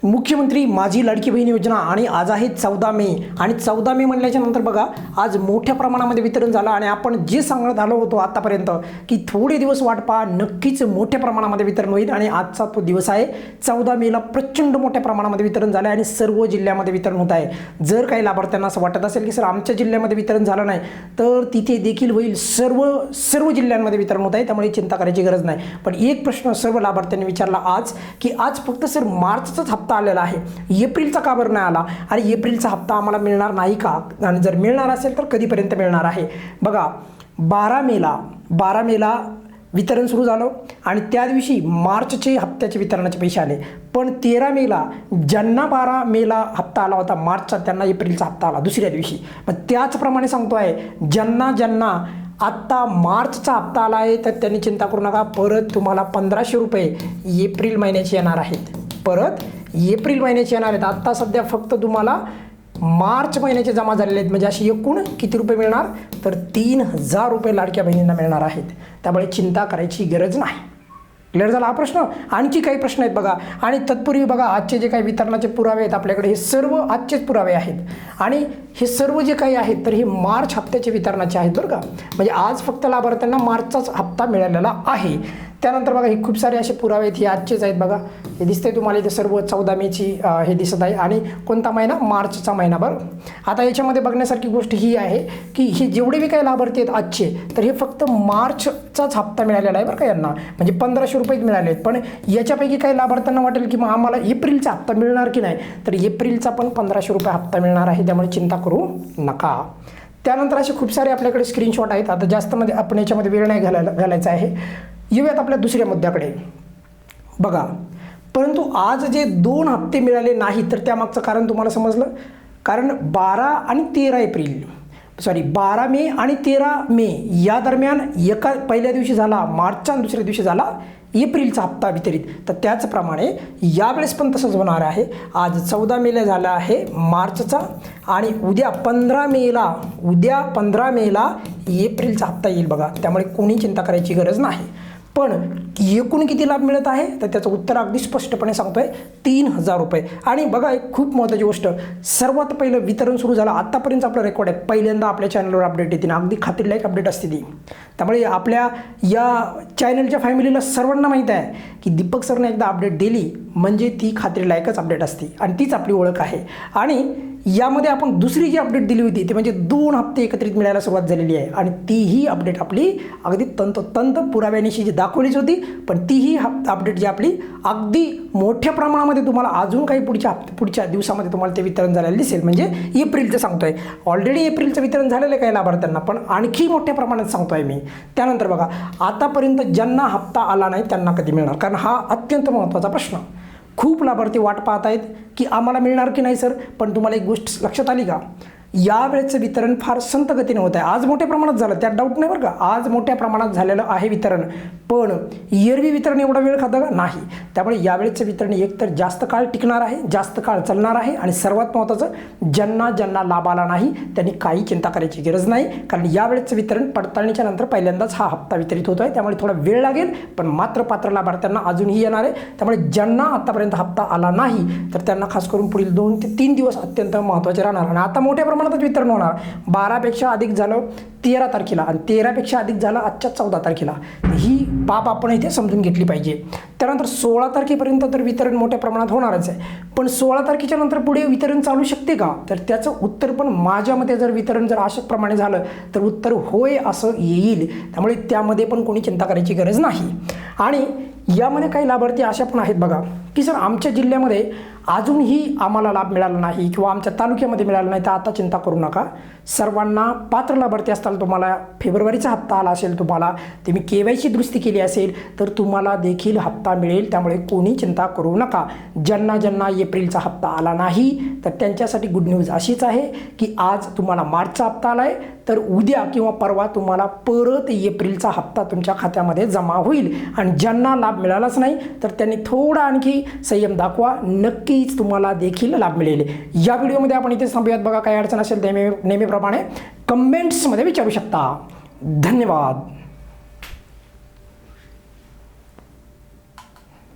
मुख्यमंत्री माझी लाडकी बहीण योजना आणि आज आहे 14 मे आणि 14 मे म्हणल्याच्या नंतर बघा आज मोठ्या प्रमाणामध्ये वितरण झालं आणि आपण जे सांगत आलो होतो आतापर्यंत की थोडे दिवस वाट पहा, नक्कीच मोठ्या प्रमाणामध्ये वितरण होईल आणि आजचा तो दिवस आहे 14 मेला प्रचंड मोठ्या प्रमाणामध्ये वितरण झालं आणि सर्व जिल्ह्यामध्ये वितरण होत आहे। जर काही लाभार्थ्यांना असं वाटत असेल की सर आमच्या जिल्ह्यामध्ये वितरण झालं नाही तर तिथे देखील होईल, सर्व जिल्ह्यांमध्ये वितरण होत आहे, त्यामुळे चिंता करायची गरज नाही। पण एक प्रश्न सर्व लाभार्थ्यांनी विचारला आज की आज फक्त सर मार्चचाच हप्ता आलेला आहे, एप्रिलचा का बरं नाही आला आणि एप्रिलचा हप्ता आम्हाला मिळणार नाही का आणि जर मिळणार असेल तर कधीपर्यंत मिळणार आहे। बघा 12 मेला वितरण सुरू झालं आणि त्या दिवशी मार्चचे हप्त्याचे वितरणाचे पैसे आले, पण 13 मेला ज्यांना 12 मेला हप्ता आला होता मार्चचा त्यांना एप्रिलचा हप्ता आला दुसऱ्या दिवशी। पण त्याचप्रमाणे सांगतो आहे ज्यांना आत्ता मार्चचा हप्ता आला आहे तर त्यांनी चिंता करू नका, परत तुम्हाला 1500 रुपये एप्रिल महिन्याचे येणार आहेत, परत एप्रिल महिन्याचे येणार आहेत। आत्ता सध्या फक्त तुम्हाला मार्च महिन्याचे जमा झालेले आहेत, म्हणजे असे एकूण किती रुपये मिळणार तर 3000 रुपये लाडक्या बहिणींना मिळणार आहेत, त्यामुळे चिंता करायची गरज नाही। क्लिअर झाला हा प्रश्न? आणखी काही प्रश्न आहेत बघा आणि तत्पूर्वी बघा आजचे जे काही वितरणाचे पुरावे आहेत आपल्याकडे हे सर्व आजचेच पुरावे आहेत आणि हे सर्व जे काही आहेत तर हे मार्च हप्त्याचे वितरणाचे आहेत बरं का, म्हणजे आज फक्त लाभार्थ्यांना मार्चचाच हप्ता मिळालेला आहे। त्यानंतर बघा हे खूप सारे असे पुरावे आहेत, हे आजचेच आहेत बघा, हे दिसतंय तुम्हाला इथे सर्व 14 मेची हे दिसत आहे आणि कोणता महिना मार्चचा महिना। बरं आता याच्यामध्ये बघण्यासारखी गोष्ट ही आहे की हे जेवढे बी काही लाभार्थी आहेत आजचे तर हे फक्त मार्चचाच हप्ता मिळालेला आहे बरं का यांना, म्हणजे 1500 रुपये मिळाले आहेत। पण याच्यापैकी काही लाभार्थ्यांना वाटेल की मग आम्हाला एप्रिलचा हप्ता मिळणार की नाही, तर एप्रिलचा पण 1500 रुपये हप्ता मिळणार आहे, त्यामुळे चिंता करू नका। त्यानंतर असे खूप सारे आपल्याकडे स्क्रीनशॉट आहेत, आता जास्तमध्ये आपण याच्यामध्ये वेळ नाही घालायचा आहे। येऊयात आपल्या दुसऱ्या मुद्द्याकडे बघा, परंतु आज जे 2 हप्ते मिळाले नाही तर त्यामागचं कारण तुम्हाला समजलं, कारण 12 मे आणि 13 मे या दरम्यान एका पहिल्या दिवशी झाला मार्चचा आणि दुसऱ्या दिवशी झाला एप्रिलचा हप्ता वितरित, तर त्याचप्रमाणे यावेळेस पण तसंच होणार आहे। आज 14 मेला झाला आहे मार्चचा आणि उद्या 15 मेला एप्रिलचा हप्ता येईल बघा, त्यामुळे कोणी चिंता करायची गरज नाही। पण एकूण किती लाभ मिळत आहे तर त्याचं उत्तर अगदी स्पष्टपणे सांगतोय 3000 रुपये। आणि बघा एक खूप महत्त्वाची गोष्ट, सर्वात पहिलं वितरण सुरू झालं आत्तापर्यंत आपलं रेकॉर्ड आहे, पहिल्यांदा आपल्या चॅनलवर अपडेट येते ना, अगदी खात्रीलायक अपडेट असते ती, त्यामुळे आपल्या या चॅनलच्या फॅमिलीला सर्वांना माहीत आहे की दीपक सरने एकदा अपडेट दिली म्हणजे ती खात्रीलायकच अपडेट असते आणि तीच आपली ओळख आहे। आणि यामध्ये आपण दुसरी जी अपडेट दिली होती ते म्हणजे 2 हप्ते एकत्रित मिळायला सुरुवात झालेली आहे आणि तीही अपडेट आपली अगदी तंतोतंत पुराव्यानिशी जी दाखवलीच होती, पण तीही अपडेट जी आपली अगदी मोठ्या प्रमाणामध्ये तुम्हाला अजून काही पुढच्या दिवसामध्ये तुम्हाला ते वितरण झालेलं दिसेल, म्हणजे एप्रिलचं सांगतोय। ऑलरेडी एप्रिलचं वितरण झालेलं आहे काही लाभार्थ्यांना, पण आणखी मोठ्या प्रमाणात सांगतोय मी। त्यानंतर बघा आतापर्यंत ज्यांना हप्ता आला नाही त्यांना कधी मिळणार, कारण हा अत्यंत महत्त्वाचा प्रश्न, खूप लाभार्थी वाट पाहत आहेत की आम्हाला मिळणार की नाही सर। पण तुम्हाला एक गोष्ट लक्षात आली का, यावेळेचं वितरण फार संत गतीने होत आहे, आज मोठ्या प्रमाणात झालं त्यात डाऊट नाही बरं का, आज मोठ्या प्रमाणात झालेलं आहे वितरण, पण एरवी वितरण एवढा वेळ खातं का नाही, त्यामुळे यावेळेचं वितरण एकतर जास्त काळ टिकणार आहे, जास्त काळ चालणार आहे आणि सर्वात महत्त्वाचं ज्यांना लाभ आला नाही त्यांनी काही चिंता करायची गरज नाही, कारण यावेळेचं वितरण पडताळणीच्या नंतर पहिल्यांदाच हा हप्ता वितरित होतो आहे, त्यामुळे थोडा वेळ लागेल पण मात्र पात्र लाभार्थ्यांना अजूनही येणार आहे। त्यामुळे ज्यांना आतापर्यंत हप्ता आला नाही तर त्यांना खास करून पुढील 2 ते 3 दिवस अत्यंत महत्त्वाचे राहणार आणि आता मोठ्या प्रमाणात वितरण होणार। 12 पेक्षा अधिक झालं 13 तारखेला आणि 13 पेक्षा अधिक झालं आजच्या 14 तारखेला, ही बाब आपण इथे समजून घेतली पाहिजे। त्यानंतर 16 तारखेपर्यंत तर वितरण मोठ्या प्रमाणात होणारच आहे, पण 16 तारखेच्या नंतर पुढे वितरण चालू शकते का, तर त्याचं उत्तर पण माझ्या मते जर वितरण जर अशाप्रमाणे झालं तर उत्तर होय असं येईल, त्यामुळे त्यामध्ये पण कोणी चिंता करायची गरज नाही। आणि यामध्ये काही लाभार्थी अशा पण आहेत बघा की सर आमच्या जिल्ह्यामध्ये अजूनही आम्हाला लाभ मिळाला नाही किंवा आमच्या तालुक्यामध्ये मिळाला नाही, तर आता चिंता करू नका, सर्वांना पात्र लाभार्थी असताल तुम्हाला फेब्रुवारीचा हप्ता आला असेल, तुम्हाला तुम्ही KYC दुरुस्ती केली असेल तर तुम्हाला देखील हप्ता मिळेल, त्यामुळे कोणी चिंता करू नका। ज्यांना एप्रिलचा हप्ता आला नाही तर त्यांच्यासाठी गुड न्यूज अशीच आहे की आज तुम्हाला मार्चचा हप्ता आला आहे तर उद्या किंवा परवा तुम्हाला परत एप्रिलचा हप्ता तुमच्या खात्यामध्ये जमा होईल आणि ज्यांना लाभ मिळालाच नाही तर त्यांनी थोडा आणखी संयम दाखवा, नक्कीच तुम्हाला देखील लाभ मिळेल। या व्हिडिओमध्ये आपण इथे थांबूयात बघा, काही अडचण असेल नेहमीप्रमाणे कमेंट्समध्ये विचारू शकता। धन्यवाद।